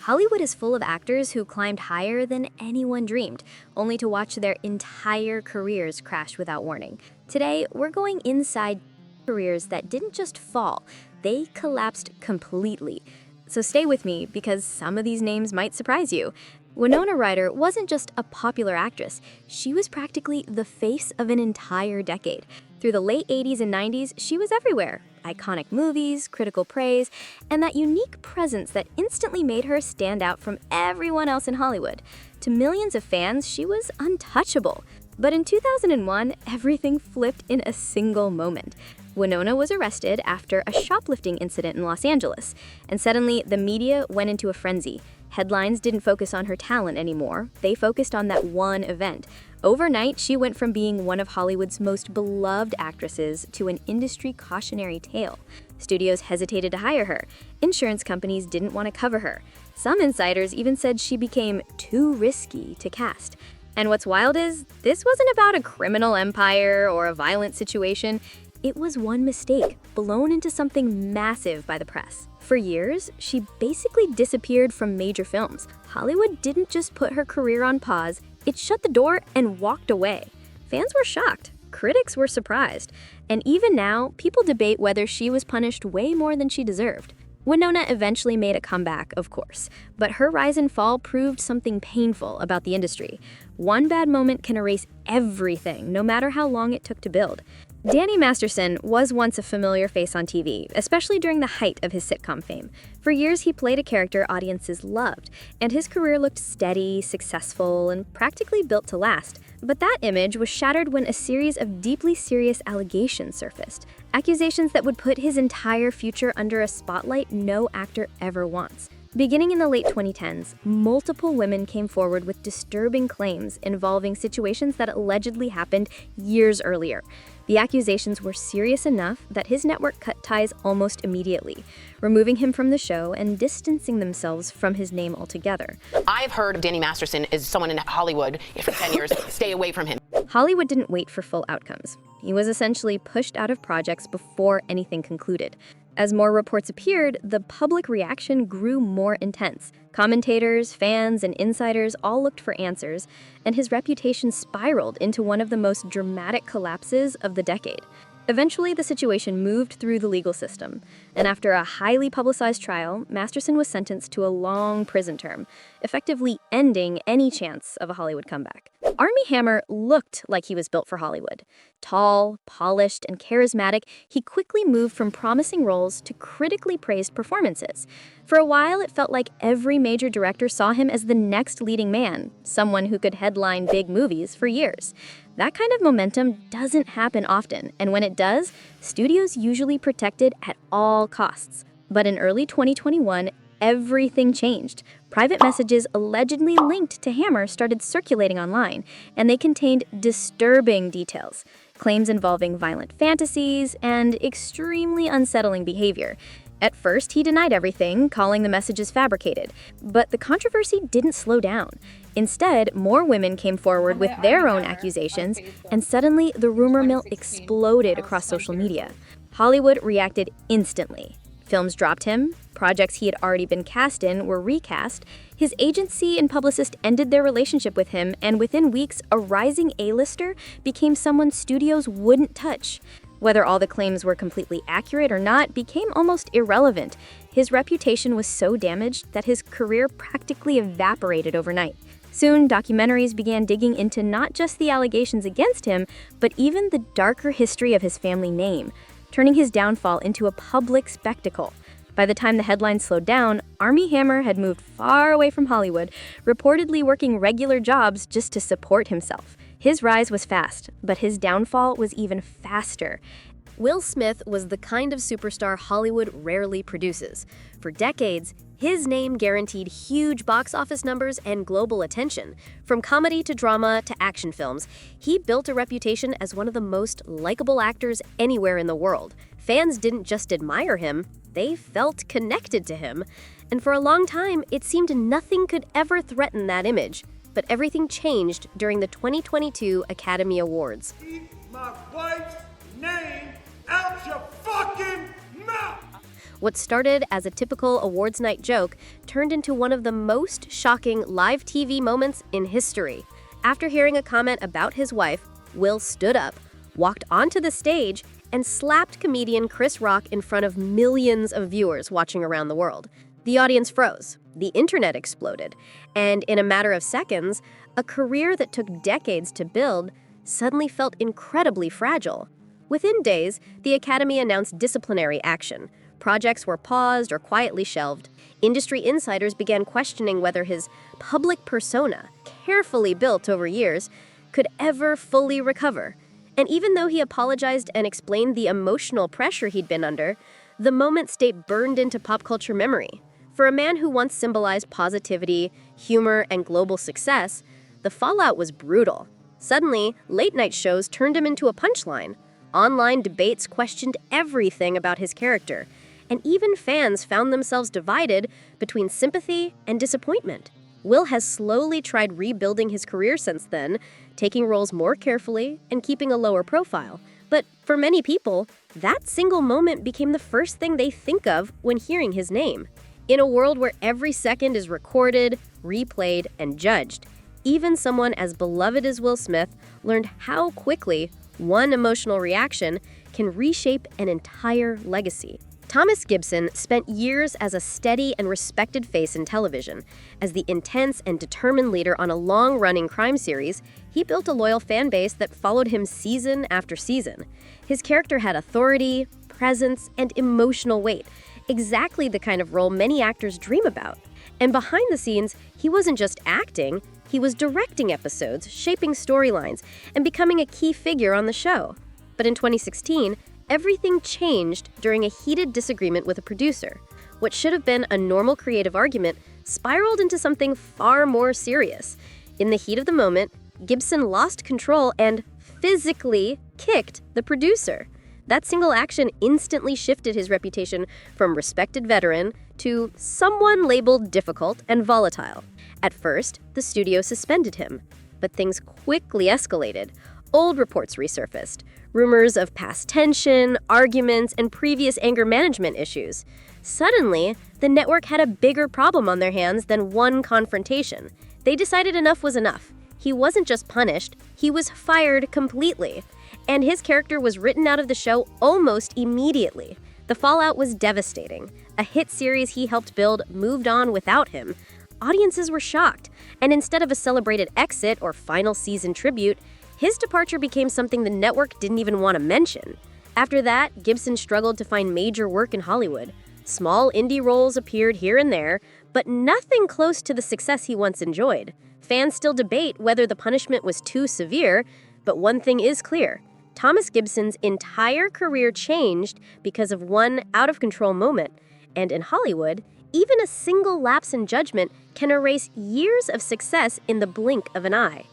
Hollywood is full of actors who climbed higher than anyone dreamed, only to watch their entire careers crash without warning. Today, we're going inside careers that didn't just fall, they collapsed completely. So stay with me because some of these names might surprise you. Winona Ryder wasn't just a popular actress, she was practically the face of an entire decade. Through the late 80s and 90s, she was everywhere. Iconic movies, critical praise, and that unique presence that instantly made her stand out from everyone else in Hollywood. To millions of fans, she was untouchable. But in 2001, everything flipped in a single moment. Winona was arrested after a shoplifting incident in Los Angeles, and suddenly the media went into a frenzy. Headlines didn't focus on her talent anymore, they focused on that one event. Overnight, she went from being one of Hollywood's most beloved actresses to an industry cautionary tale. Studios hesitated to hire her. Insurance companies didn't want to cover her. Some insiders even said she became too risky to cast. And what's wild is, this wasn't about a criminal empire or a violent situation. It was one mistake, blown into something massive by the press. For years, she basically disappeared from major films. Hollywood didn't just put her career on pause, it shut the door and walked away. Fans were shocked, critics were surprised, and even now, people debate whether she was punished way more than she deserved. Winona eventually made a comeback, of course, but her rise and fall proved something painful about the industry. One bad moment can erase everything, no matter how long it took to build. Danny Masterson was once a familiar face on TV, especially during the height of his sitcom fame. For years, he played a character audiences loved, and his career looked steady, successful, and practically built to last. But that image was shattered when a series of deeply serious allegations surfaced. Accusations that would put his entire future under a spotlight no actor ever wants. Beginning in the late 2010s, multiple women came forward with disturbing claims involving situations that allegedly happened years earlier. The accusations were serious enough that his network cut ties almost immediately, removing him from the show and distancing themselves from his name altogether. I've heard of Danny Masterson as someone in Hollywood for 10 years. Stay away from him. Hollywood didn't wait for full outcomes. He was essentially pushed out of projects before anything concluded. As more reports appeared, the public reaction grew more intense. Commentators, fans, and insiders all looked for answers, and his reputation spiraled into one of the most dramatic collapses of the decade. Eventually, the situation moved through the legal system, and after a highly publicized trial, Masterson was sentenced to a long prison term, effectively ending any chance of a Hollywood comeback. Armie Hammer looked like he was built for Hollywood. Tall, polished, and charismatic, he quickly moved from promising roles to critically praised performances. For a while, it felt like every major director saw him as the next leading man, someone who could headline big movies for years. That kind of momentum doesn't happen often, and when it does, studios usually protect it at all costs. But in early 2021, everything changed. Private messages allegedly linked to Hammer started circulating online, and they contained disturbing details, claims involving violent fantasies, and extremely unsettling behavior. At first, he denied everything, calling the messages fabricated. But the controversy didn't slow down. Instead, more women came forward with their own accusations, and suddenly the rumor mill exploded across social media. Hollywood reacted instantly. Films dropped him, projects he had already been cast in were recast, his agency and publicist ended their relationship with him, and within weeks, a rising A-lister became someone studios wouldn't touch. Whether all the claims were completely accurate or not became almost irrelevant. His reputation was so damaged that his career practically evaporated overnight. Soon, documentaries began digging into not just the allegations against him, but even the darker history of his family name, turning his downfall into a public spectacle. By the time the headlines slowed down, Armie Hammer had moved far away from Hollywood, reportedly working regular jobs just to support himself. His rise was fast, but his downfall was even faster. Will Smith was the kind of superstar Hollywood rarely produces. For decades, his name guaranteed huge box office numbers and global attention. From comedy to drama to action films, he built a reputation as one of the most likable actors anywhere in the world. Fans didn't just admire him, they felt connected to him. And for a long time, it seemed nothing could ever threaten that image. But everything changed during the 2022 Academy Awards. Keep my wife's name out your fucking mouth! What started as a typical awards night joke turned into one of the most shocking live TV moments in history. After hearing a comment about his wife, Will stood up, walked onto the stage, and slapped comedian Chris Rock in front of millions of viewers watching around the world. The audience froze, the internet exploded, and in a matter of seconds, a career that took decades to build suddenly felt incredibly fragile. Within days, the Academy announced disciplinary action. Projects were paused or quietly shelved. Industry insiders began questioning whether his public persona, carefully built over years, could ever fully recover. And even though he apologized and explained the emotional pressure he'd been under, the moment stayed burned into pop culture memory. For a man who once symbolized positivity, humor, and global success, the fallout was brutal. Suddenly, late-night shows turned him into a punchline. Online debates questioned everything about his character, and even fans found themselves divided between sympathy and disappointment. Will has slowly tried rebuilding his career since then, taking roles more carefully and keeping a lower profile. But for many people, that single moment became the first thing they think of when hearing his name. In a world where every second is recorded, replayed, and judged, even someone as beloved as Will Smith learned how quickly one emotional reaction can reshape an entire legacy. Thomas Gibson spent years as a steady and respected face in television. As the intense and determined leader on a long-running crime series, he built a loyal fan base that followed him season after season. His character had authority, presence, and emotional weight, exactly the kind of role many actors dream about. And behind the scenes, he wasn't just acting, he was directing episodes, shaping storylines, and becoming a key figure on the show. But in 2016, everything changed during a heated disagreement with a producer. What should have been a normal creative argument spiraled into something far more serious. In the heat of the moment, Gibson lost control and physically kicked the producer. That single action instantly shifted his reputation from respected veteran to someone labeled difficult and volatile. At first, the studio suspended him, but things quickly escalated. Old reports resurfaced, rumors of past tension, arguments, and previous anger management issues. Suddenly, the network had a bigger problem on their hands than one confrontation. They decided enough was enough. He wasn't just punished, he was fired completely. And his character was written out of the show almost immediately. The fallout was devastating. A hit series he helped build moved on without him. Audiences were shocked, and instead of a celebrated exit or final season tribute, his departure became something the network didn't even want to mention. After that, Gibson struggled to find major work in Hollywood. Small indie roles appeared here and there, but nothing close to the success he once enjoyed. Fans still debate whether the punishment was too severe, but one thing is clear. Thomas Gibson's entire career changed because of one out-of-control moment. And in Hollywood, even a single lapse in judgment can erase years of success in the blink of an eye.